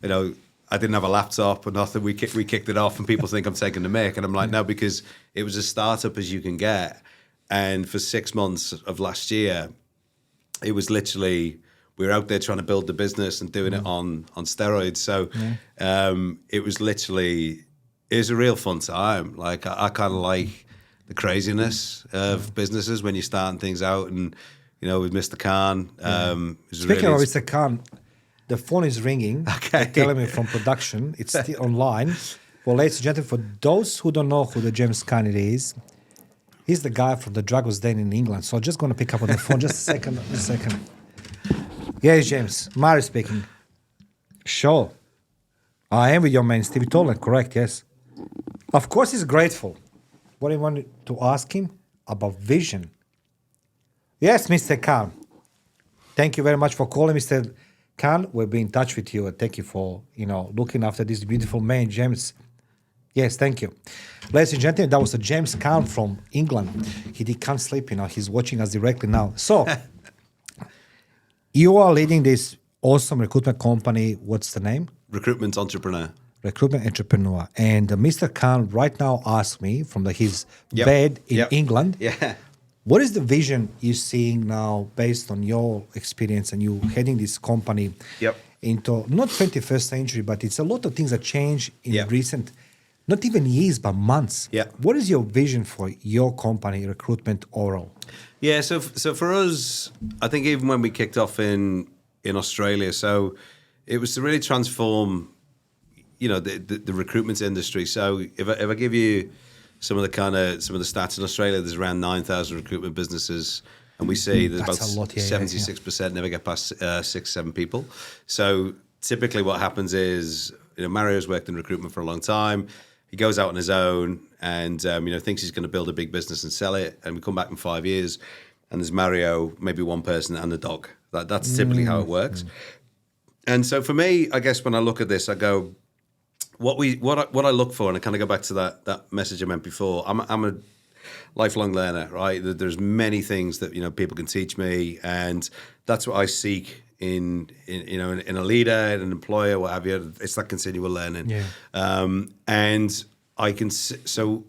you know, I didn't have a laptop or nothing. We kicked it off, and people think I'm taking the mick, and I'm like, no, because it was as startup as you can get. And for 6 months of last year, it was literally we were out there trying to build the business and doing it on steroids. So it was literally a real fun time. Like I kind of like the craziness of businesses when you're starting things out, and you know, with Mr. Khan. Speaking of Mr. Khan, the phone is ringing. Okay, they're telling me from production. It's still online. Well, ladies and gentlemen, for those who don't know who the James Khan is, he's the guy from the Dragons Den in England. So I'm just going to pick up on the phone. Just a second. Yes, James. Mario speaking. Sure. I am with your man, Steve Tolen. Correct, yes. Of course, he's grateful. What do you want to ask him? About vision. Yes, Mr. Khan. Thank you very much for calling, Mr. Khan. We'll be in touch with you. And thank you for, looking after this beautiful man, James. Yes, thank you. Ladies and gentlemen, that was a James Khan from England. He can't sleep, he's watching us directly now. So, you are leading this awesome recruitment company. What's the name? Recruitment Entrepreneur. Recruitment Entrepreneur. And Mr. Khan right now asked me from his bed in England, what is the vision you're seeing now based on your experience and you heading this company into not 21st century, but it's a lot of things that change in recent, not even years, but months. What is your vision for your company, Recruitment Oral? Yeah, so for us, I think even when we kicked off in Australia, so it was to really transform, the recruitment industry. So if I give you some of the stats in Australia, there's around 9,000 recruitment businesses, and we see there's about 76% never get past 6-7 people. So typically, what happens is, Mario's worked in recruitment for a long time. He goes out on his own and thinks he's going to build a big business and sell it. And we come back in 5 years, and there's Mario, maybe one person, and a dog. That's typically how it works. And so for me, I guess when I look at this, I go, what I look for, and I kind of go back to that message I meant before. I'm a lifelong learner, right? There's many things that people can teach me, and that's what I seek in a leader, in an employer, what have you. It's that continual learning. And I can so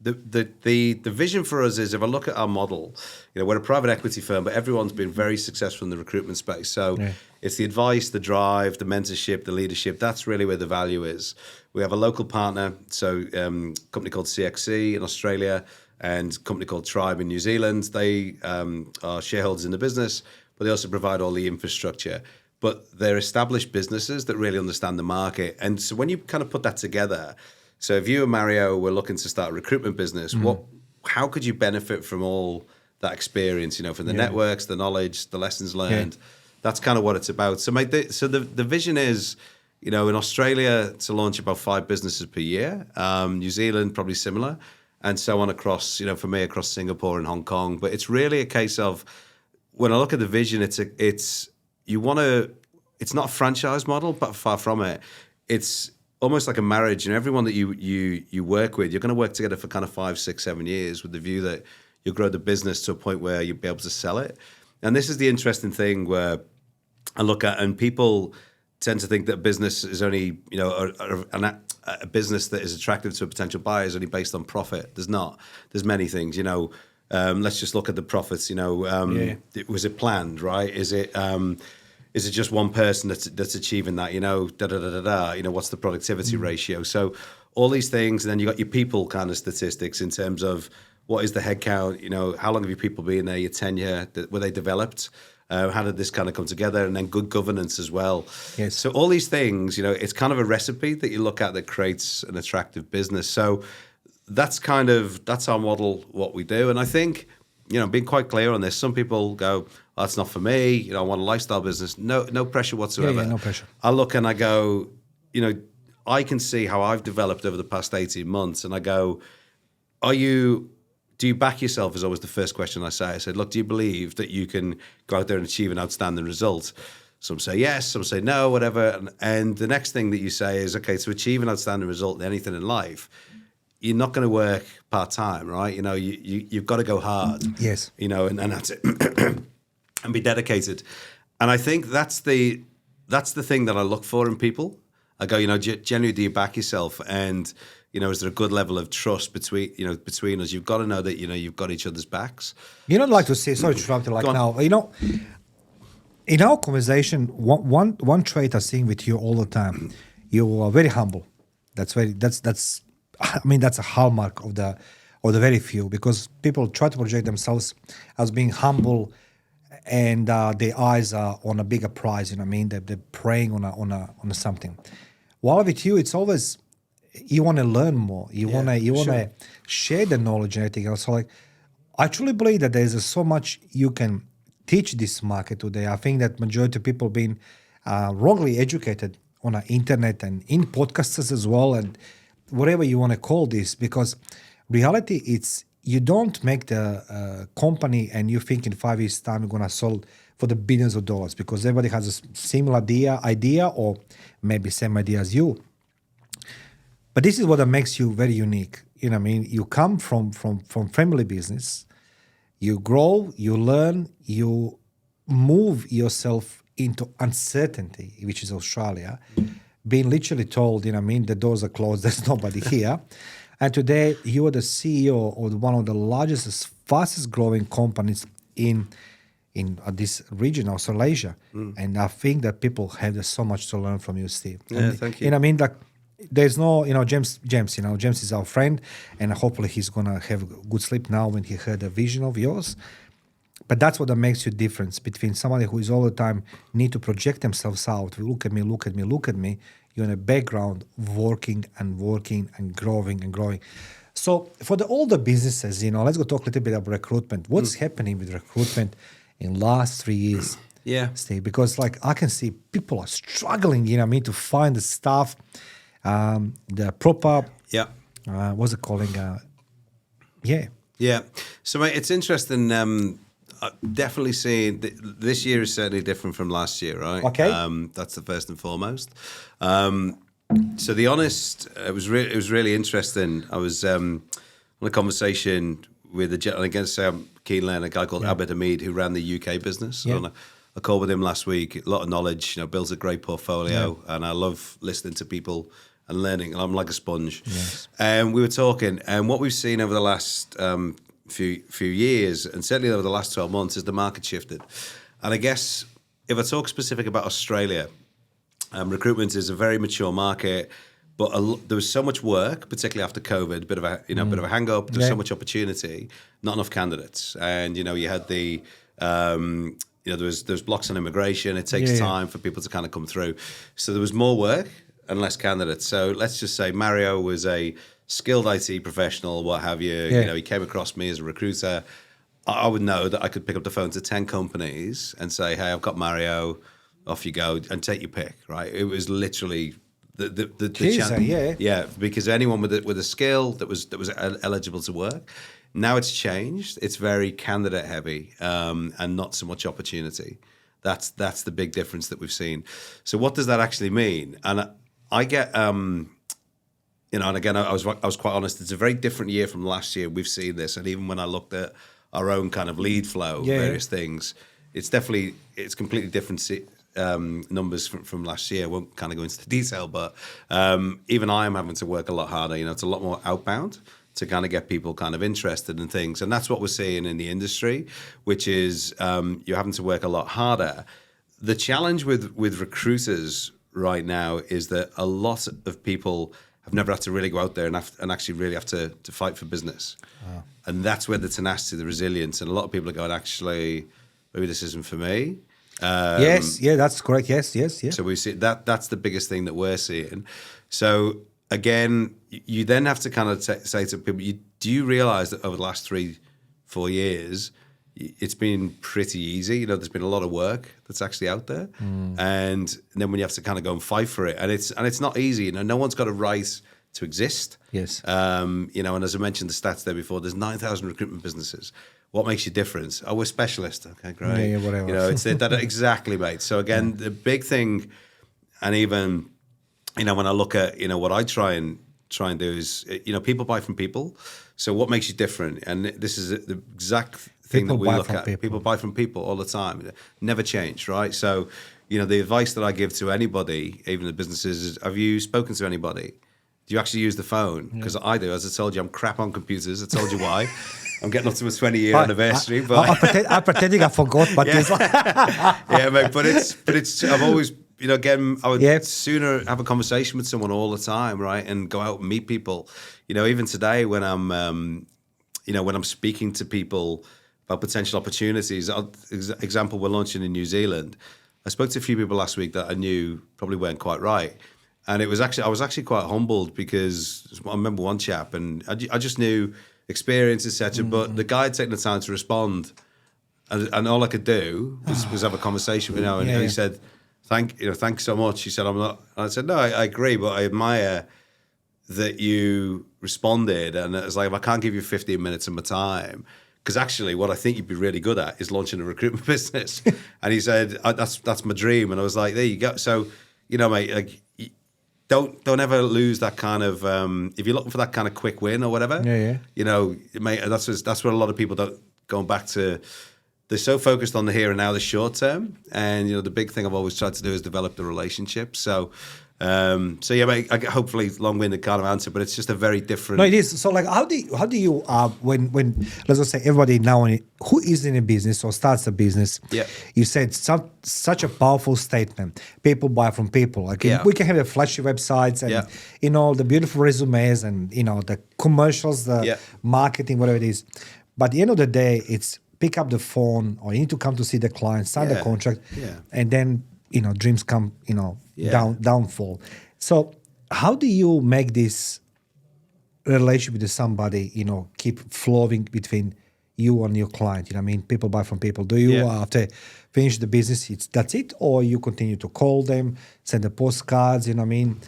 the vision for us is, if I look at our model, we're a private equity firm, but everyone's been very successful in the recruitment space. So it's the advice, the drive, the mentorship, the leadership. That's really where the value is. We have a local partner, so a company called CXC in Australia and a company called Tribe in New Zealand. They are shareholders in the business, but they also provide all the infrastructure. But they're established businesses that really understand the market. And so when you kind of put that together, so if you and Mario were looking to start a recruitment business, how could you benefit from all that experience, from the networks, the knowledge, the lessons learned? That's kind of what it's about. So the vision is, in Australia, to launch about 5 businesses per year, New Zealand probably similar, and so on across, for me, across Singapore and Hong Kong. But it's really a case of, when I look at the vision, it's not a franchise model, but far from it. It's almost like a marriage. Everyone that you work with, you're going to work together for kind of 5, 6, 7 years with the view that you'll grow the business to a point where you'll be able to sell it. And this is the interesting thing where I look at, and people tend to think that business is only, a business that is attractive to a potential buyer is only based on profit. There's not. There's many things, let's just look at the profits. Was it planned, right? Is it just one person that's achieving that? What's the productivity ratio? So all these things, and then you got your people kind of statistics in terms of what is the headcount. How long have your people been there? Your tenure? Were they developed? How did this kind of come together? And then good governance as well. Yes. So all these things, it's kind of a recipe that you look at that creates an attractive business. So that's our model, what we do. And I think, being quite clear on this, some people go, that's not for me. I want a lifestyle business. No pressure whatsoever. Yeah, no pressure. I look and I go, I can see how I've developed over the past 18 months. And I go, do you back yourself is always the first question I say. I said, look, do you believe that you can go out there and achieve an outstanding result? Some say yes, some say no, whatever. And the next thing that you say is, okay, to achieve an outstanding result in anything in life, you're not going to work part-time, right? You've got to go hard. Yes. And that's it. And be dedicated. And I think that's the thing that I look for in people. I go, generally, do you back yourself? And, is there a good level of trust between us? You've got to know that, you've got each other's backs. You don't like to say, sorry to interrupt you, now, in our conversation, one trait I see with you all the time, you are very humble. That's a hallmark of the very few, because people try to project themselves as being humble, and their eyes are on a bigger prize. They're preying on something. While with you, it's always you want to learn more. You want to share the knowledge and everything else. So I truly believe that there's so much you can teach this market today. I think that majority of people being wrongly educated on the internet and in podcasts as well, and whatever you want to call this, because reality, it's you don't make the company and you think in 5 years' time you're going to sell for the billions of dollars, because everybody has a similar idea or maybe same idea as you. But this is what makes you very unique. You come from family business, you grow, you learn, you move yourself into uncertainty, which is Australia, being literally told, the doors are closed, there's nobody here. And today you are the CEO of one of the largest, fastest growing companies in this region, Australasia. And I think that people have so much to learn from you, Steve. Yeah, thank you. There's no, James, James is our friend, and hopefully he's going to have a good sleep now when he heard a vision of yours. But that's what makes you difference between somebody who is all the time need to project themselves out. Look at me, look at me, look at me. You're in a background working and growing and growing. So for all the businesses, let's go talk a little bit about recruitment. What's happening with recruitment in last 3 years? Yeah. Steve, because I can see people are struggling, to find the staff, the proper, what's it calling? Yeah. So mate, it's interesting. Definitely seeing this year is certainly different from last year, right? Okay. That's the first and foremost. So the honest, it was really interesting. I was on a conversation with a gentleman, against keen learner, a guy called Abid Hamid, who ran the UK business. Yeah. On a call with him last week. A lot of knowledge, builds a great portfolio, and I love listening to people and learning. And I'm like a sponge. Yes. And we were talking, and what we've seen over the last few years, and certainly over the last 12 months, is the market shifted. And I guess if I talk specific about Australia, recruitment is a very mature market, but there was so much work, particularly after COVID, bit of a hang up. There's so much opportunity, not enough candidates, and you had the there's blocks on immigration. It takes time for people to kind of come through, so there was more work and less candidates. So let's just say Mario was a skilled IT professional, what have you. He came across me as a recruiter. I would know that I could pick up the phone to 10 companies and say, "Hey, I've got Mario. Off you go and take your pick." Right? It was literally the chance. Because anyone with a skill that was eligible to work. Now it's changed. It's very candidate heavy and not so much opportunity. That's the big difference that we've seen. So what does that actually mean? And I get and again I was quite honest. It's a very different year from last year. We've seen this, and even when I looked at our own kind of lead flow, various things, it's completely different numbers from last year. I won't kind of go into the detail, but even I am having to work a lot harder. It's a lot more outbound to kind of get people kind of interested in things. And that's what we're seeing in the industry, which is you're having to work a lot harder. The challenge with recruiters right now is that a lot of people have never had to really go out there and actually really have to fight for business. Wow. And that's where the tenacity, the resilience, and a lot of people are going, actually, maybe this isn't for me. That's correct. Yes. So we see that's the biggest thing that we're seeing. So again, you then have to kind of say to people, do you realize that over the last 3-4 years, it's been pretty easy. You know, there's been a lot of work that's actually out there, and then when you have to kind of go and fight for it, and it's not easy. You know, no one's got a right to exist. Yes. You know, and as I mentioned the stats there before, there's 9,000 recruitment businesses. What makes you different? Oh, we're specialists. Okay, great. Yeah, whatever. You know, it's that exactly, mate. So again, the big thing, and even, you know, when I look at, you know, what I try and do is, you know, people buy from people. So what makes you different? And this is the exact thing that we look at. People buy from people all the time. Never change, right? So, you know, the advice that I give to anybody, even the businesses, is, have you spoken to anybody? Do you actually use the phone? Because I do. As I told you, I'm crap on computers. I told you why. I'm getting up to my 20-year anniversary. But I'm pretending I forgot, but yeah. Yeah, mate. But it's. I've always, you know, again, I would sooner have a conversation with someone all the time, right, and go out and meet people. You know, even today when I'm, you know, when I'm speaking to people about potential opportunities. Example, we're launching in New Zealand. I spoke to a few people last week that I knew probably weren't quite right. And I was actually quite humbled because I remember one chap, and I just knew experience, etc. But the guy had taken the time to respond, and all I could do was have a conversation with him. And he said, "Thanks so much." He said, "I'm not." And I said, "No, I agree, but I admire that you responded." And it's like, if I can't give you 15 minutes of my time, because actually, what I think you'd be really good at is launching a recruitment business. And he said, "That's my dream." And I was like, "There you go." So, you know, mate, like. Don't ever lose that kind of if you're looking for that kind of quick win or whatever. You know, mate, that's what a lot of people don't going back to. They're so focused on the here and now, the short term, and you know the big thing I've always tried to do is develop the relationship. So yeah, mate, hopefully long-winded kind of answer, but it's just a very different. No, it is. So like, how do you when let's just say everybody now who is in a business or starts a business? Yeah. You said such a powerful statement. People buy from people. Like we can have the flashy websites and you know the beautiful resumes and you know the commercials, the marketing, whatever it is. But at the end of the day, it's pick up the phone or you need to come to see the client, sign the contract, and then you know dreams come, you know. Downfall. So how do you make this relationship with somebody, you know, keep flowing between you and your client? You know what I mean? People buy from people. Do you, after finish the business, that's it? Or you continue to call them, send the postcards, you know what I mean?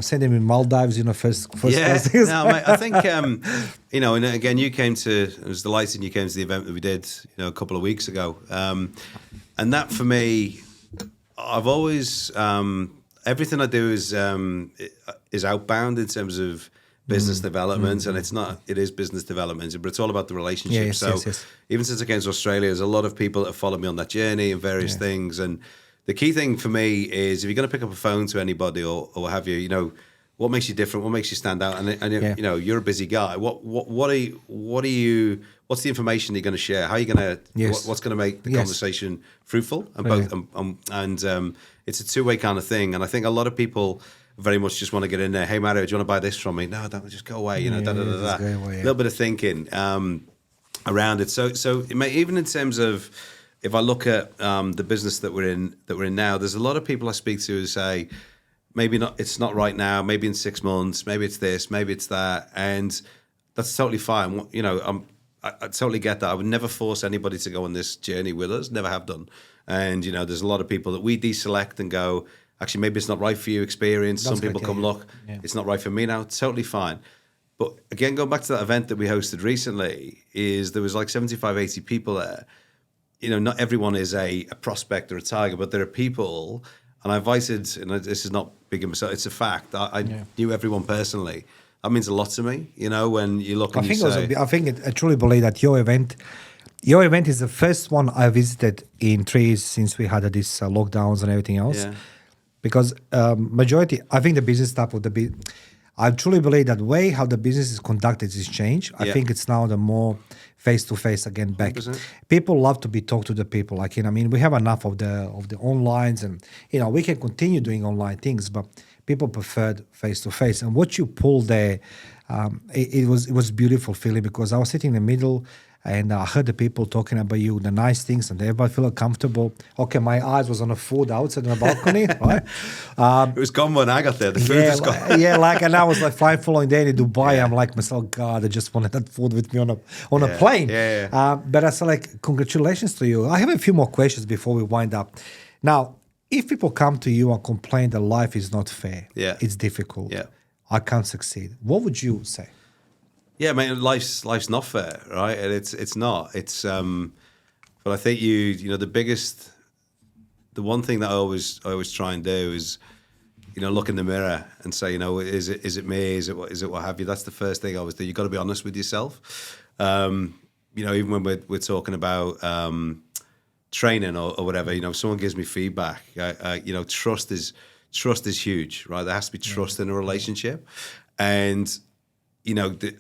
Send them in Maldives, you know, first no, mate, I think, you know, and again, I was delighted you came to the event that we did, you know, a couple of weeks ago. And that for me, I've always everything I do is outbound in terms of business development, and it is business development, but it's all about the relationship. Yes. Even since I came to Australia, there's a lot of people that have followed me on that journey and various things. And the key thing for me is if you're going to pick up a phone to anybody or what have you, you know, what makes you different? What makes you stand out? And you know, you're a busy guy. What are you? What's the information you're going to share? How are you going to? What's going to make the conversation fruitful? And both, it's a two-way kind of thing. And I think a lot of people very much just want to get in there. Hey, Mario, do you want to buy this from me? No, don't, just go away. You know, A little bit of thinking around it. So even in terms of if I look at the business that we're in now, there's a lot of people I speak to who say, maybe not. It's not right now. Maybe in 6 months. Maybe it's this. Maybe it's that. And that's totally fine. You know, I totally get that. I would never force anybody to go on this journey with us. Never have done. And you know, there's a lot of people that we deselect and go, actually, maybe it's not right for you. Experience. Some people come, look, it's not right for me now. Totally fine. But again, going back to that event that we hosted recently, there was like 75, 80 people there. You know, not everyone is a prospect or a target, but there are people. And I invited, and this is not big in myself, it's a fact. I knew everyone personally. That means a lot to me, you know, when you look and I truly believe that your event is the first one I visited in 3 years since we had these lockdowns and everything else. Yeah. Because majority, I think the business type of I truly believe that way how the business is conducted is changed. I think it's now the more face-to-face again back. 100%. People love to be talked to the people. Like, you know, I mean, we have enough of the onlines and, you know, we can continue doing online things, but people preferred face-to-face. And what you pulled there, it was beautiful feeling because I was sitting in the middle and I heard the people talking about you, the nice things, and everybody feel comfortable. Okay, my eyes was on the food outside on the balcony, right? It was gone when I got there. The food was gone. And I was like flying following day in Dubai. I'm like myself, God, I just wanted that food with me on a plane. But I said, like, congratulations to you. I have a few more questions before we wind up. Now, if people come to you and complain that life is not fair, it's difficult, I can't succeed, what would you say? Yeah, man, life's not fair, right? And it's not. It's but I think the one thing that I always try and do is, look in the mirror and say, is it me? Is it what have you? That's the first thing I always do. You've got to be honest with yourself. Even when we're talking about training or whatever, if someone gives me feedback, trust is huge, right? There has to be trust in a relationship. And,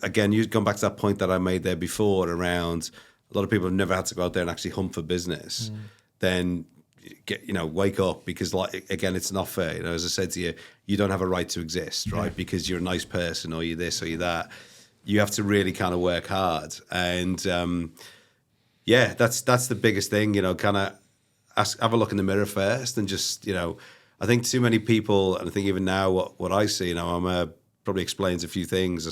again, you've gone back to that point that I made there before around a lot of people have never had to go out there and actually hunt for business. Then wake up, because again, it's not fair. As I said to you, you don't have a right to exist, right? Because you're a nice person or you're this or you're that. You have to really kind of work hard. And, that's the biggest thing, kind of have a look in the mirror first and just, I think too many people, and I think even now what I see, I'm probably explains a few things. I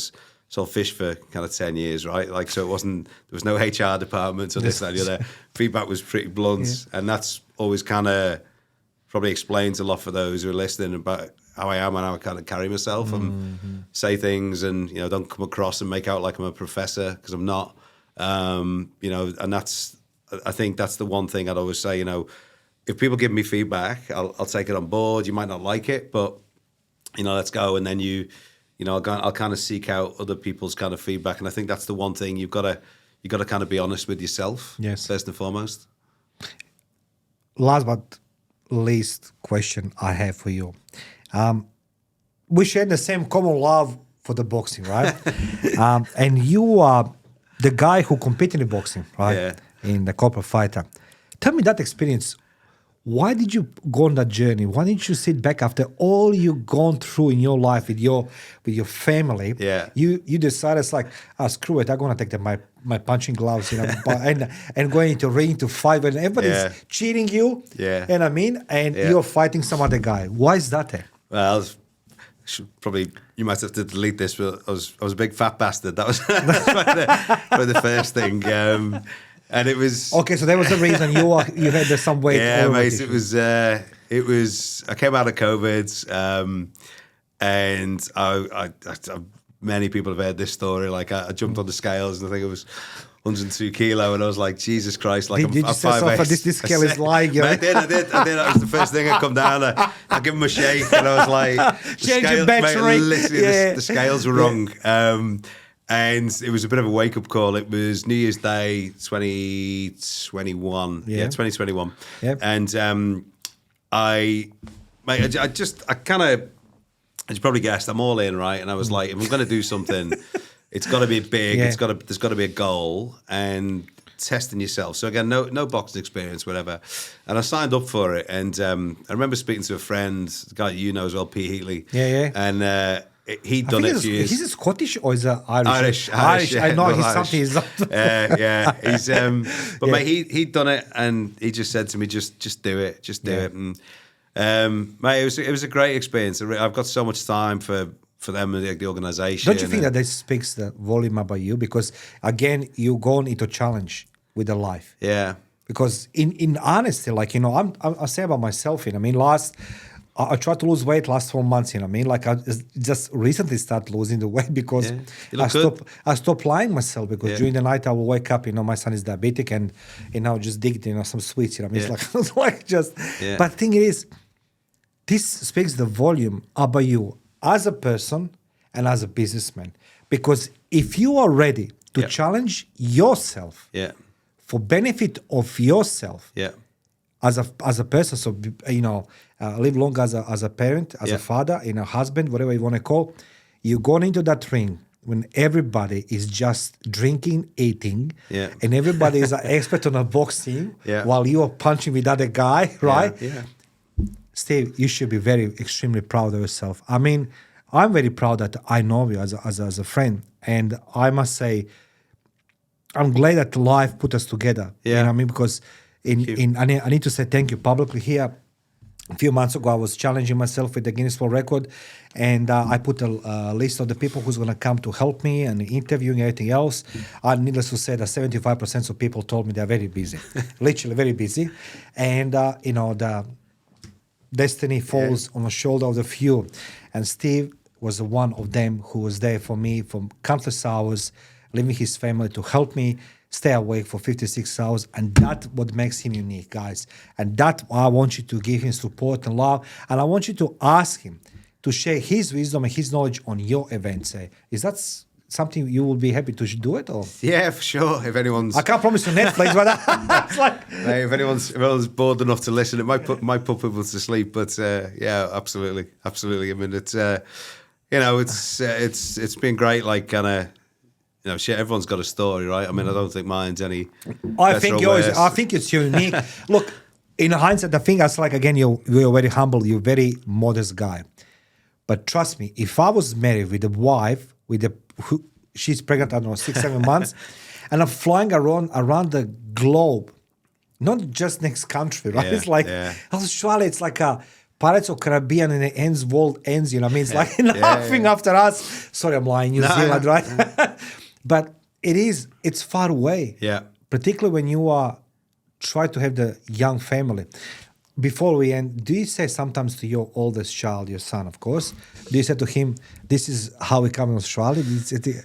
sold fish for kind of 10 years, right? Like, so there was no HR department or this, that, the other. Feedback was pretty blunt. And that's always kind of probably explains a lot for those who are listening about how I am and how I kind of carry myself and say things and, don't come across and make out like I'm a professor, because I'm not. And I think that's the one thing I'd always say, if people give me feedback, I'll take it on board. You might not like it, but, let's go. And then I'll kind of seek out other people's kind of feedback. And I think that's the one thing you've got to kind of be honest with yourself. First and foremost. Last but least question I have for you. We share the same common love for the boxing, right? And you are the guy who competed in boxing, right? In the corporate fighter. Tell me that experience. Why did you go on that journey? Why didn't you sit back after all you've gone through in your life with your family? You decided, it's like, screw it, I'm gonna take my punching gloves, and going into ring to fight when everybody's cheating you. And you're fighting some other guy. Why is that? Well, you might have to delete this, but I was a big fat bastard. That was probably the first thing. And it was okay. So there was a reason you had some weight. Yeah, mate. It was. I came out of COVID, and I many people have heard this story. Like I jumped on the scales, and I think it was 102 kilo, and I was like, Jesus Christ! Like did you say something? This scale is lying. I did. That was the first thing I come down. I give him a shake, and I was like, change your battery. Literally, the scales were wrong. And it was a bit of a wake-up call. It was New Year's Day 2021. 2021. Yep. And I kind of, as you probably guessed, I'm all in, right? And I was like, if I'm going to do something, it's got to be big. There's got to be a goal and testing yourself. So again, no boxing experience, whatever. And I signed up for it. And I remember speaking to a friend, the guy you know as well, P. Heatley. And he'd done it a few years. He's a Scottish or is he Irish? I know he's something. He's but mate, he'd done it, and he just said to me, just do it, do it. And mate, it was a great experience. I've got so much time for them and the organisation. Don't you think that this speaks the volume about you? Because again, you're going into challenge with the life. Yeah. Because in honesty, like I say about myself. I tried to lose weight last 4 months, Like I just recently started losing the weight because I stopped lying myself because during the night I will wake up, my son is diabetic and, just dig, some sweets, It's like just, but the thing is, this speaks the volume about you as a person and as a businessman. Because if you are ready to challenge yourself for benefit of yourself, as a person, so live long as a parent, as a father, a husband, whatever you want to call. You're going into that ring when everybody is just drinking, eating, and everybody is an expert on a boxing while you are punching with other guy, right? Steve, you should be extremely proud of yourself. I mean, I'm very proud that I know you as a friend, and I must say, I'm glad that life put us together. Yeah. You know what I mean? Because I need to say thank you publicly here. A few months ago, I was challenging myself with the Guinness World Record, and I put a list of the people who's going to come to help me and interviewing everything else. Needless to say that 75% of people told me they're very busy, literally very busy. And, the destiny falls on the shoulder of the few. And Steve was one of them who was there for me for countless hours, leaving his family to help me stay awake for 56 hours. And that's what makes him unique, guys. And that I want you to give him support and love. And I want you to ask him to share his wisdom and his knowledge on your events. Is that something you will be happy to do it? Or? Yeah, for sure. If anyone's... I can't promise you Netflix, but it's like... Hey, if anyone's bored enough to listen, it might put people to sleep. But yeah, absolutely. I mean, it's it's been great. Like kind of, shit. Everyone's got a story, right? I mean, I don't think mine's any. I think it's unique. Look, in hindsight, I think that's like again, you're very humble. You're a very modest guy. But trust me, if I was married with a wife she's pregnant, I don't know, 6-7 months, and I'm flying around the globe, not just next country, right? It's like Australia. It's like a Pirates of Caribbean and the world ends. You know what I mean? It's like nothing after us. Sorry, I'm lying. New Zealand, right? But it's far away. Yeah. Particularly when you try to have the young family. Before we end, do you say sometimes to your oldest child, your son, of course, do you say to him, this is how we come in Australia? He says?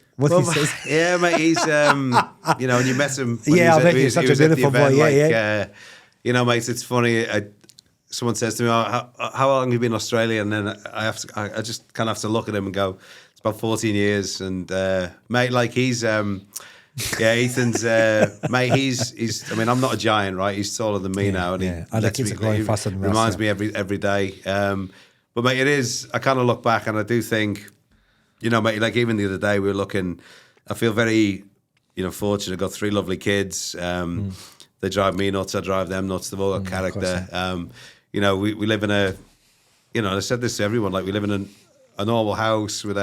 Yeah, mate, he's, when you met him. I think he's such a beautiful boy. Mate, it's funny. Someone says to me, how long have you been in Australia? And then I just kind of have to look at him and go, it's about 14 years. And, mate, like he's, Ethan's, mate, he's, I mean, I'm not a giant, right? He's taller than me now. And the kids are growing faster than me. Reminds me every day. But, mate, it is, I kind of look back and I do think, mate, like even the other day we were looking, I feel very, fortunate. I've got 3 lovely kids. They drive me nuts. I drive them nuts. They've all got character. We live in a, I said this to everyone, like we live in a normal house with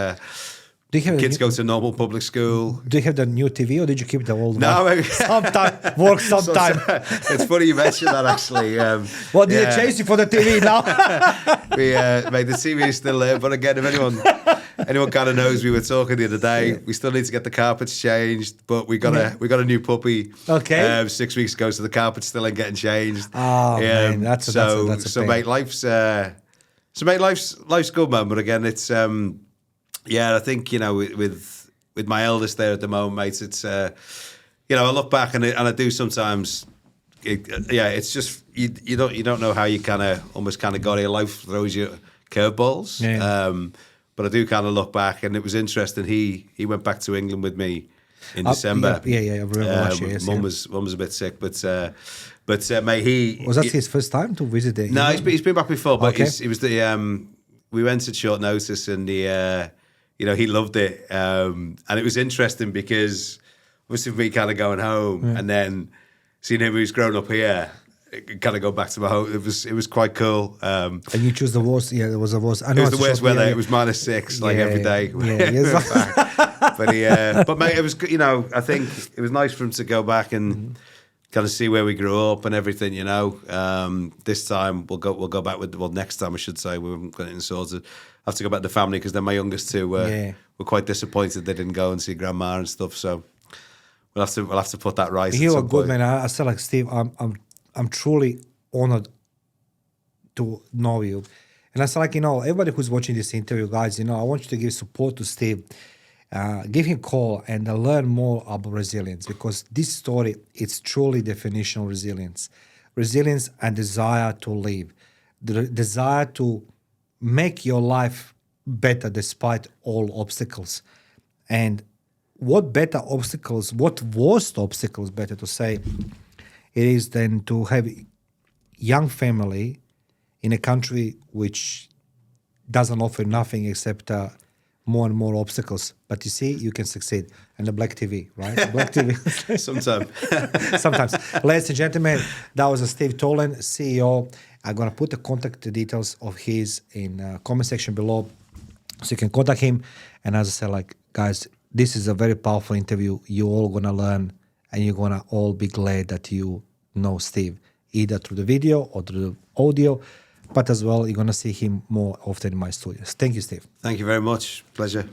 kids go to normal public school. Do you have the new TV or did you keep the old one? No, sometime. It's funny you mentioned that actually. Well, did they chase you for the TV now? Mate, the TV is still there. But again, if anyone kind of knows, we were talking the other day. We still need to get the carpets changed, but we got a new puppy. Okay. 6 weeks ago, so the carpets still ain't getting changed. Oh man, that's a so mate, life's good, man. But again, it's I think with my eldest there at the moment, mate, it's I look back and I do sometimes. It's just you don't know how you kind of almost kind of got here. Life throws you curveballs. Yeah. But I do kind of look back, and it was interesting. He went back to England with me in December. Yeah. I remember last year. Mum was a bit sick, but mate, was that his first time to visit there? No, he's been back before, but he was the we went at short notice, and he loved it, and it was interesting because obviously me kind of going home and then seeing him who's grown up here. Kind of go back to my home. It was quite cool. And you choose the worst. Yeah, there was the worst. I know it was the worst weather. It was -6 every day. But mate, it was I think it was nice for him to go back and kind of see where we grew up and everything. This time we'll go back next time I should say we haven't got it sorted. I have to go back to the family because then my youngest two were quite disappointed they didn't go and see grandma and stuff. So we'll have to put that right. You are good, man. I said like Steve, I'm truly honored to know you. And I said like, everybody who's watching this interview, guys, I want you to give support to Steve. Give him a call and learn more about resilience because this story, it's truly definitional resilience. Resilience and desire to live. The desire to make your life better despite all obstacles. And what worst obstacles, better to say, it is then to have young family in a country which doesn't offer nothing except more and more obstacles. But you see, you can succeed. And the Black TV, right? The Black TV. Sometimes. Ladies and gentlemen, that was Steve Tolen, CEO. I'm going to put the contact details of his in the comment section below so you can contact him. And as I said, guys, this is a very powerful interview. You're all going to learn and you're gonna all be glad that you know Steve, either through the video or through the audio, but as well, you're gonna see him more often in my studios. Thank you, Steve. Thank you very much. Pleasure.